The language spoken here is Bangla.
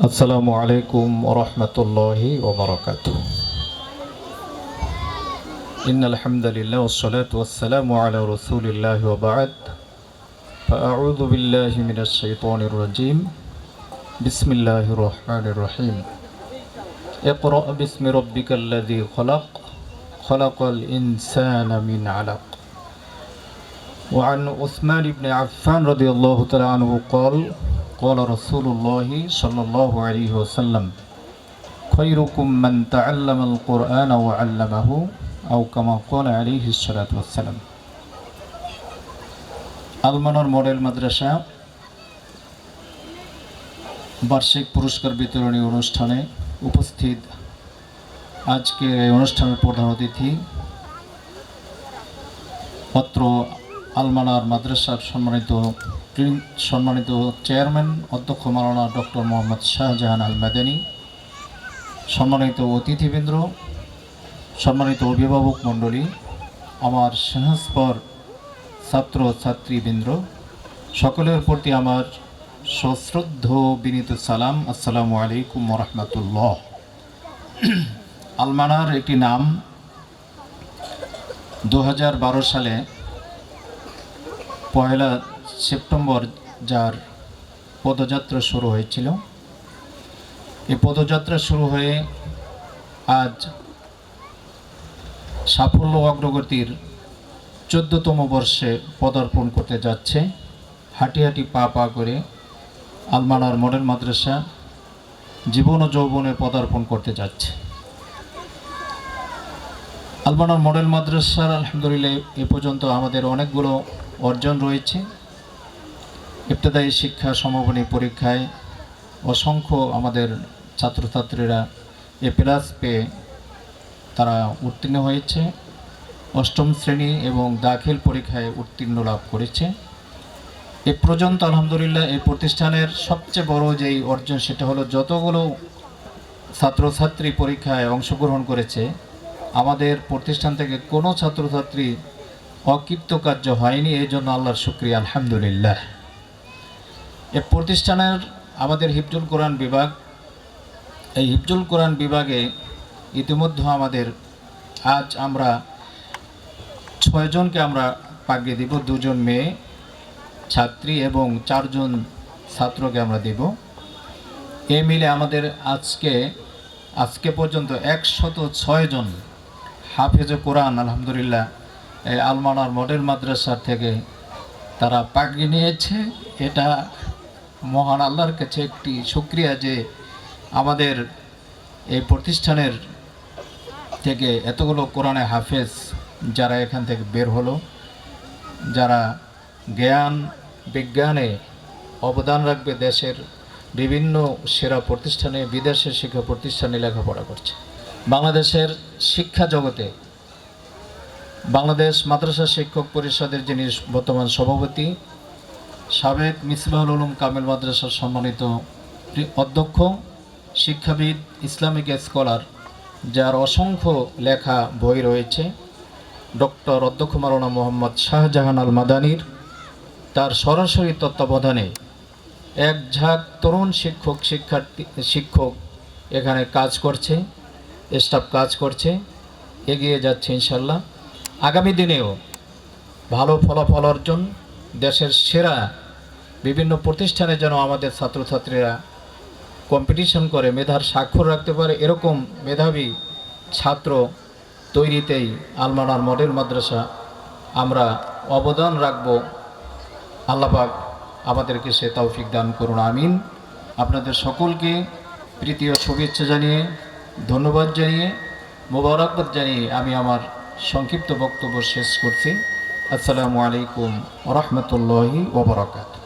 আসসালামু আলাইকুম ওয়া রাহমাতুল্লাহি ওয়া বারাকাতুহু। ইন্নাল হামদালিল্লাহ ওয়াস সালাতু ওয়াস সালামু আলা রাসূলিল্লাহি ওয়া বা'দ। ফাআউযু বিল্লাহি মিনাশ শাইতানির রাজীম। বিসমিল্লাহির রাহমানির রহিম। ইকরা বিসমি রাব্বিকাল্লাযী খলাক, খলাকাল ইনসানা মিন আলাক। وعن عثمان بن عفان رضي الله تعالى عنه قال قال رسول الله صلى الله عليه وسلم خيركم من تعلم القرآن وعلمه أو كما قال عليه الصلاة والسلام। আলমানার মডেল মাদ্রাসা বার্ষিক পুরস্কার বিতরণী অনুষ্ঠানে উপস্থিত আজকে এই অনুষ্ঠানের প্রধান অতিথি অত্র আলমানার মাদ্রাসার সম্মানিত চেয়ারম্যান অধ্যক্ষ মাওলানা ডক্টর মোহাম্মদ শাহজাহান আল মাদানী, সম্মানিত অতিথিবৃন্দ, সম্মানিত অভিভাবক মণ্ডলী, আমার স্নেহস্পর ছাত্র ছাত্রীবৃন্দ, সকলের প্রতি আমার সশ্রদ্ধ বিনীত সালাম। আসসালামু আলাইকুম ওয়া রাহমাতুল্লাহ। আলমানার একটি নাম 2012 সালে 1 সেপ্টেম্বর যার পদযাত্রা শুরু হয়েছিল। এই পদযাত্রা শুরু হয়ে আজ সাফল্য অগ্রগতির 14তম বর্ষে পদার্পণ করতে যাচ্ছে। হাঁটি হাঁটি পা পা করে আলমানার মডেল মাদ্রাসা জীবন ও যৌবনে পদার্পণ করতে যাচ্ছে। আলমানার মডেল মাদ্রাসার আলহামদুলিল্লাহ এ পর্যন্ত আমাদের অনেকগুলো অর্জন রয়েছে। ইবতেদায়ী শিক্ষা সমাপনী পরীক্ষায় অসংখ্য আমাদের ছাত্রছাত্রীরা A+ পেয়ে তারা উত্তীর্ণ হয়েছে। 8ম শ্রেণী এবং দাখিল পরীক্ষায় উত্তীর্ণ লাভ করেছে। এ পর্যন্ত আলহামদুলিল্লাহ এই প্রতিষ্ঠানের সবচেয়ে বড় যেই অর্জন সেটা হলো যতগুলো ছাত্রছাত্রী পরীক্ষায় অংশগ্রহণ করেছে আমাদের প্রতিষ্ঠান থেকে কোনো ছাত্রছাত্রী অকৃতকার্য হয়নি। এই জন্য আল্লাহর শুকরিয়া আলহামদুলিল্লাহ। এ প্রতিষ্ঠানের আমাদের হিফজুল কোরআন বিভাগ, এই হিফজুল কোরআন বিভাগে ইতিমধ্যে আমাদের আজ আমরা 6 জনকে আমরা পাগড়ি দিব, 2 জন মেয়ে ছাত্রী এবং 4 জন ছাত্রকে আমরা দেব। এ মিলে আমাদের আজকে পর্যন্ত 106 জন হাফেজে কোরআন আলহামদুলিল্লাহ এই আলমানার মডেল মাদ্রাসার থেকে তারা পাগড়ি নিয়েছে। এটা মহান আল্লাহর কাছে একটি শুকরিয়া যে আমাদের এই প্রতিষ্ঠানের থেকে এতগুলো কোরআনে হাফেজ যারা এখান থেকে বের হলো, যারা জ্ঞান বিজ্ঞানে অবদান রাখবে, দেশের বিভিন্ন সেরা প্রতিষ্ঠানে বিদেশের শিক্ষা প্রতিষ্ঠানে লেখাপড়া করছে। বাংলাদেশের শিক্ষা জগতে বাংলাদেশ মাদ্রাসা শিক্ষক পরিষদের যিনি বর্তমান সভাপতি, সাবেক মিসবাহুল উলুম কামিল মাদ্রাসার সম্মানিত অধ্যক্ষ, শিক্ষাবিদ, ইসলামিক স্কলার, যার অসংখ্য লেখা বই রয়েছে, ডক্টর অধ্যক্ষ মাওলানা মোহাম্মদ শাহজাহান আল মাদানীর তার সরাসরি তত্ত্বাবধানে এক ঝাঁক তরুণ শিক্ষক এখানে কাজ করছে, স্টাফ কাজ করছে, এগিয়ে যাচ্ছে ইনশাল্লাহ। আগামী দিনেও ভালো ফলাফল অর্জন, দেশের সেরা বিভিন্ন প্রতিষ্ঠানে যেন আমাদের ছাত্রছাত্রীরা কম্পিটিশন করে মেধার স্বাক্ষর রাখতে পারে, এরকম মেধাবী ছাত্র তৈরিতেই আলমানার মডেল মাদ্রাসা আমরা অবদান রাখব। আল্লাহ পাক আমাদেরকে সে তৌফিক দান করুন, আমিন। আপনাদের সকলকে প্রীতি ও শুভেচ্ছা জানিয়ে, ধন্যবাদ জানিয়ে, মোবারকবাদ জানিয়ে আমি আমার সংক্ষিপ্ত বক্তব্য শেষ করছি। আসসালামু আলাইকুম ওয়া রাহমাতুল্লাহি ওয়া বারাকাতুহু।